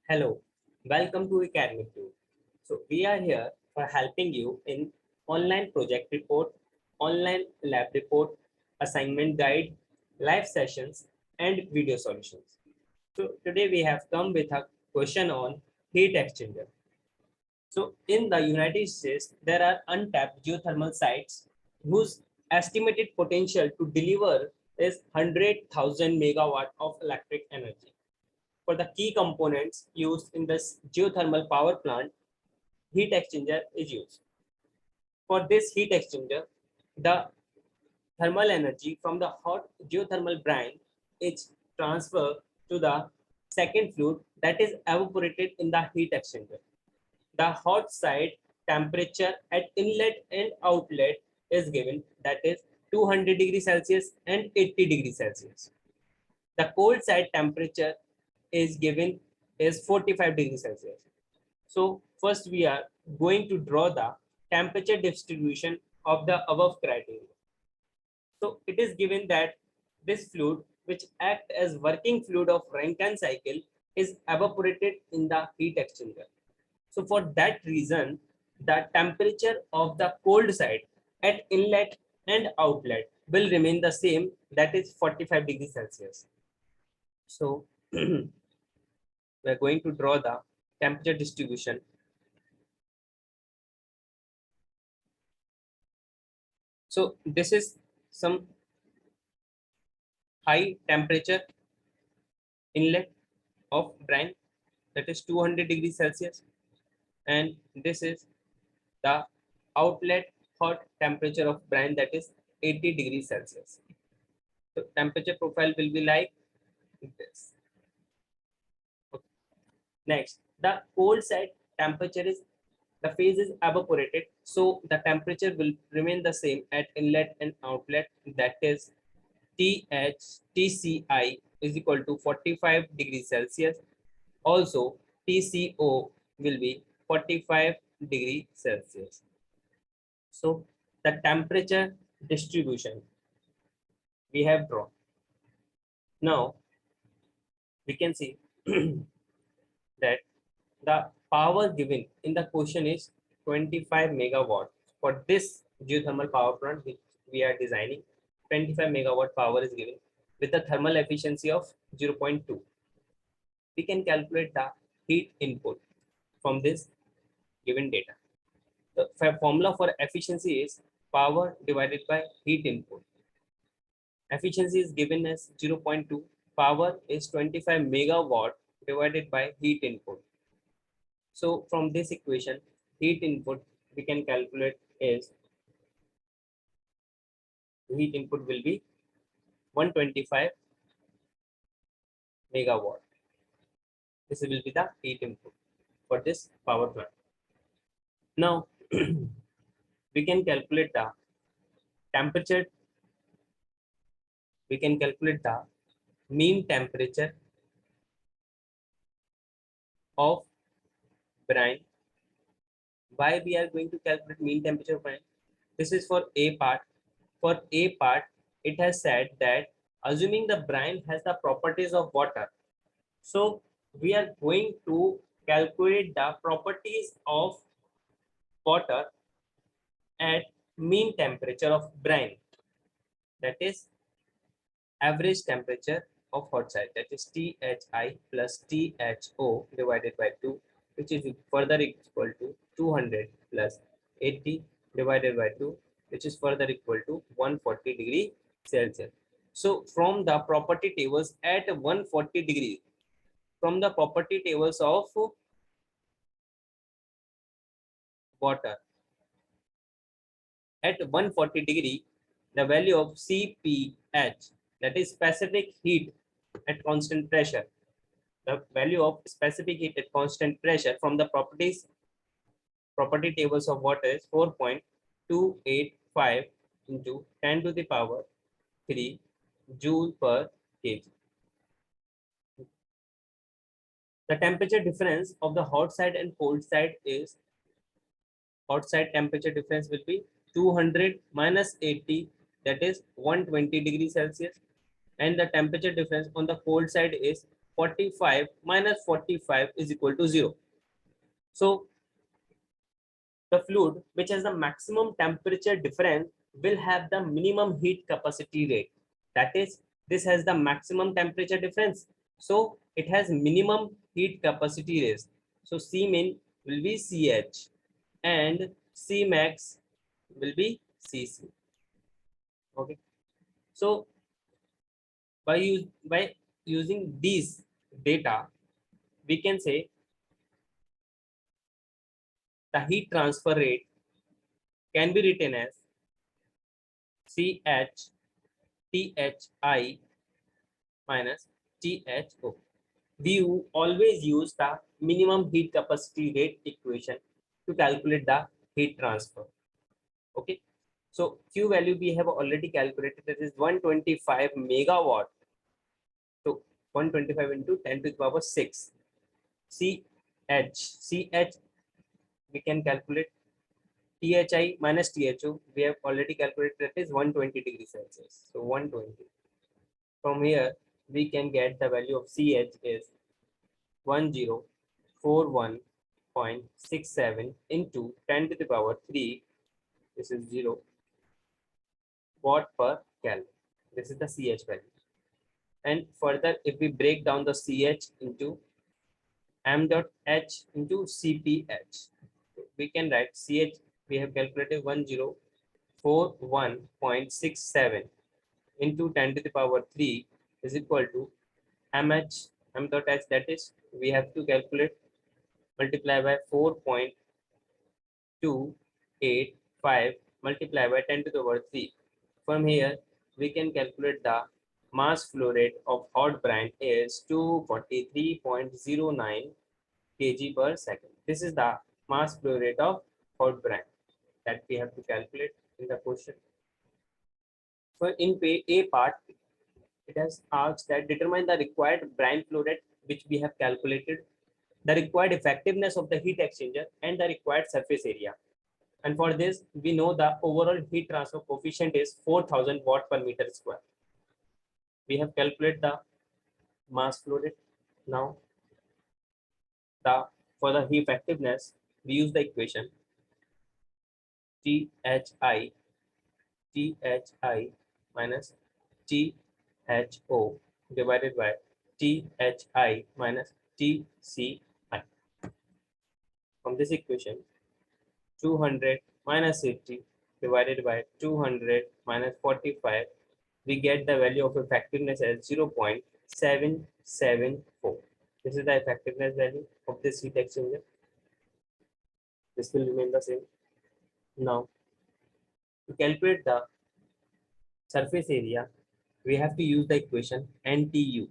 Hello, welcome to EcademicTube. So we are here for helping you in online project report, online lab report, assignment guide, live sessions, and video solutions. So today we have come with a question on heat exchanger. So in the United States, there are untapped geothermal sites whose estimated potential to deliver is 100,000 megawatt of electric energy. For the key components used in this geothermal power plant, heat exchanger is used. For this heat exchanger, the thermal energy from the hot geothermal brine is transferred to the second fluid that is evaporated in the heat exchanger. The hot side temperature at inlet and outlet is given, that is 200 degrees Celsius and 80 degrees Celsius. The cold side temperature is given is 45 degrees Celsius. So first we are going to draw the temperature distribution of the above criteria. So it is given that this fluid, which act as working fluid of Rankine cycle, is evaporated in the heat exchanger. So for that reason, the temperature of the cold side at inlet and outlet will remain the same, that is 45 degrees Celsius. So we are going to draw the temperature distribution. So this is some high temperature inlet of brine, that is 200 degrees Celsius, and this is the outlet hot temperature of brine, that is 80 degrees Celsius. So temperature profile will be like this. Okay. Next, the cold side temperature is, the phase is evaporated, so the temperature will remain the same at inlet and outlet, that is TCI is equal to 45 degrees Celsius. Also, TCO will be 45 degrees Celsius. So the temperature distribution we have drawn. Now we can see that the power given in the question is 25 megawatt. For this geothermal power plant which we are designing, 25 megawatt power is given with a thermal efficiency of 0.2. We can calculate the heat input from this given data. The formula for efficiency is power divided by heat input. Efficiency is given as 0.2. Power is 25 megawatt divided by heat input. So from this equation, heat input we can calculate is, heat input will be 125 megawatt. This will be the heat input for this power plant. Now we can calculate the temperature. We can calculate the mean temperature of brine. Why we are going to calculate mean temperature of brine? This is for A part. For A part, it has said that assuming the brine has the properties of water, so we are going to calculate the properties of water at mean temperature of brine, that is average temperature of hot side, that is THI plus THO divided by 2, which is further equal to 200 plus 80 divided by 2, which is further equal to 140 degree Celsius. So from the property tables at 140 degree, from the property tables of water at 140 degree, the value of CPH, that is specific heat at constant pressure, the value of specific heat at constant pressure from the property tables of water is 4.285 into 10 to the power 3 joule per kg. The temperature difference of the hot side and cold side is, hot side temperature difference will be 200 minus 80, that is 120 degrees Celsius, and the temperature difference on the cold side is 45 minus 45 is equal to 0. So the fluid which has the maximum temperature difference will have the minimum heat capacity rate. That is, this has the maximum temperature difference. So it has minimum heat capacity rate. So C min will be CH and C max will be CC. Okay. So by using these data, we can say the heat transfer rate can be written as CH THI minus THO. We always use the minimum heat capacity rate equation to calculate the heat transfer. Okay. So Q value we have already calculated, that is 125 megawatt. So 125 into 10 to the power 6. CH we can calculate. THI minus THO we have already calculated, that is 120 degrees Celsius. So 120. From here we can get the value of CH is 1041.67 into 10 to the power 3. This is 0 watt per Kelvin. This is the CH value. And further, if we break down the CH into m dot h into CPH, we can write CH, we have calculated 1041.67 into 10 to the power 3 is equal to mh, m dot h, that is, we have to calculate, multiply by 4.285 multiply by 10 to the power 3. From here, we can calculate the mass flow rate of hot brine is 243.09 kg per second. This is the mass flow rate of hot brine that we have to calculate in the question. So in A part, it has asked that determine the required brine flow rate, which we have calculated, the required effectiveness of the heat exchanger, and the required surface area. And for this, we know the overall heat transfer coefficient is 4000 watt per meter square. We have calculated the mass flow rate. Now, for the heat effectiveness, we use the equation THI minus THO divided by THI minus TCI. From this equation, 200 minus 80 divided by 200 minus 45, we get the value of effectiveness as 0.774. This is the effectiveness value of this heat exchanger. This will remain the same. Now, to calculate the surface area, we have to use the equation NTU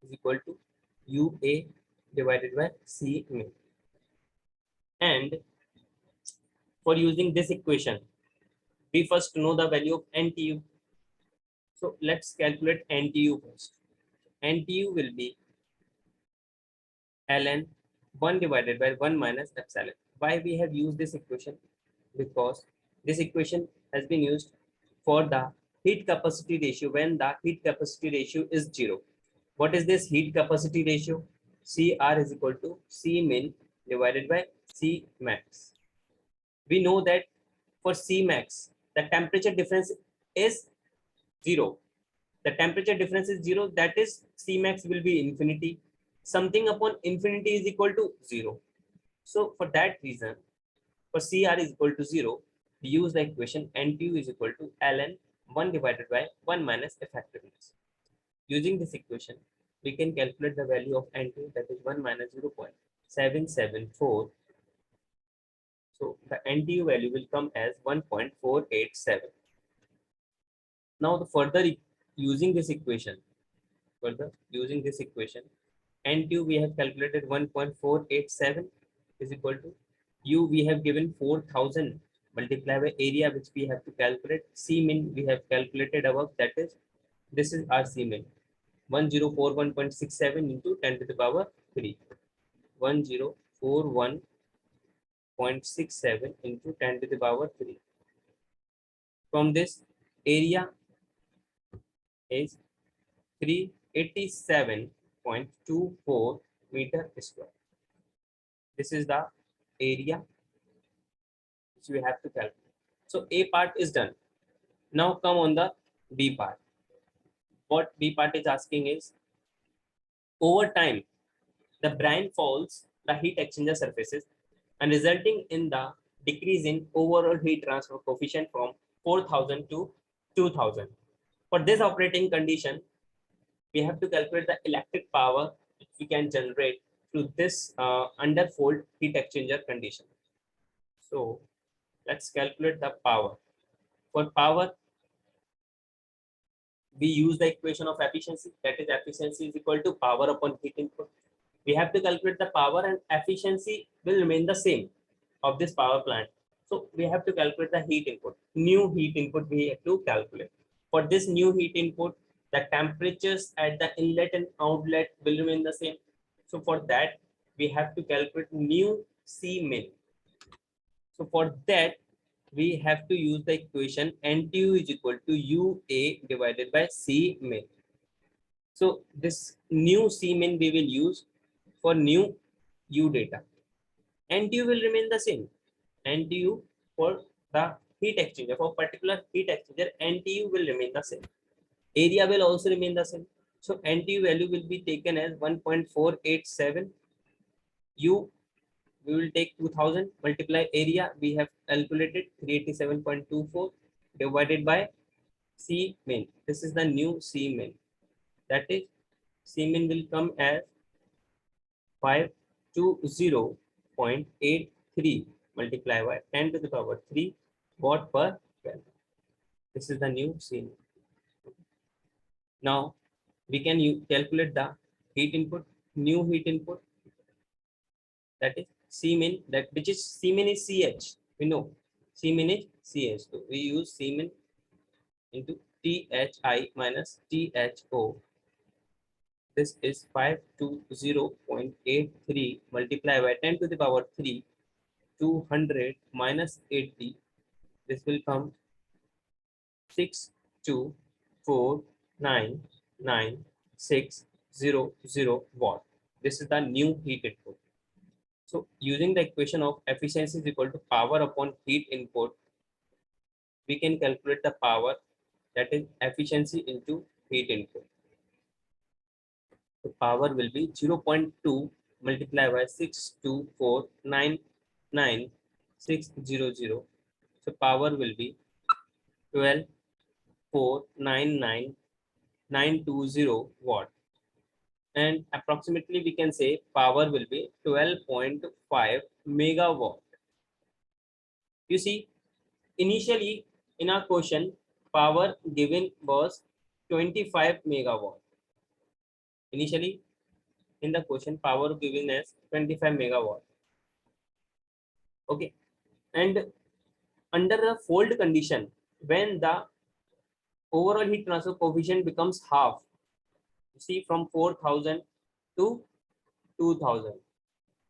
is equal to UA divided by C min. And for using this equation, we first know the value of NTU. So let's calculate NTU first. NTU will be ln 1 divided by 1 minus epsilon. Why we have used this equation? Because this equation has been used for the heat capacity ratio when the heat capacity ratio is 0. What is this heat capacity ratio? CR is equal to C min divided by C max. We know that for C max, the temperature difference is 0. The temperature difference is 0, that is C max will be infinity. Something upon infinity is equal to 0. So for that reason, for CR is equal to 0, we use the equation NTU is equal to ln 1 divided by 1 minus effectiveness. Using this equation, we can calculate the value of NTU, that is 1 minus 0.774. So the NTU value will come as 1.487. Now using this equation, NTU we have calculated 1.487 is equal to U we have given 4000 multiplied by area which we have to calculate. C min we have calculated above, that is, this is our C min, 1041.67 into 10 to the power 3. 1041.67 into 10 to the power 3. From this, area is 387.5 26.24 meter square. This is the area which we have to calculate. So A part is done. Now come on the B part. What B part is asking is, over time, the brine falls the heat exchanger surfaces and resulting in the decrease in overall heat transfer coefficient from 4000 to 2000. For this operating condition, we have to calculate the electric power which we can generate through this underfold heat exchanger condition. So let's calculate the power. For power, we use the equation of efficiency, that is efficiency is equal to power upon heat input. We have to calculate the power and efficiency will remain the same of this power plant. So we have to calculate the heat input. New heat input we have to calculate. For this new heat input, the temperatures at the inlet and outlet will remain the same. So for that, we have to calculate new C min. So for that, we have to use the equation NTU is equal to UA divided by C min. So this new C min we will use for new U data. NTU will remain the same. NTU for the heat exchanger, for particular heat exchanger, NTU will remain the same. Area will also remain the same. So NTU value will be taken as 1.487. U, we will take 2000 multiply area. We have calculated 387.24 divided by C min. This is the new C min. That is, C min will come as 520.83 multiplied by 10 to the power 3 watt per Kelvin. This is the new C min. Now we can calculate the heat input, new heat input, that is C min, that which is C min is CH. We know C min is CH. So we use C min into THI minus THO. This is 520.83 multiplied by 10 to the power 3, 200 minus 80. This will come 6249960 watt. This is the new heat input. So using the equation of efficiency is equal to power upon heat input, we can calculate the power, that is efficiency into heat input. The power will be 0.2 multiplied by 62499,600. So power will be 12,499,920 watt. And approximately we can say power will be 12.5 megawatt. You see, initially in our question, power given was 25 megawatt. Initially in the question, power given as 25 megawatt. Okay. And under the fold condition, when the overall heat transfer coefficient becomes half, you see, from 4000 to 2000,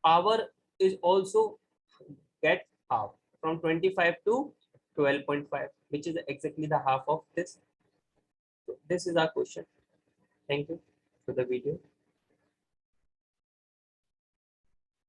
power is also get half, from 25 to 12.5, which is exactly the half of this. So this is our question. Thank you for the video.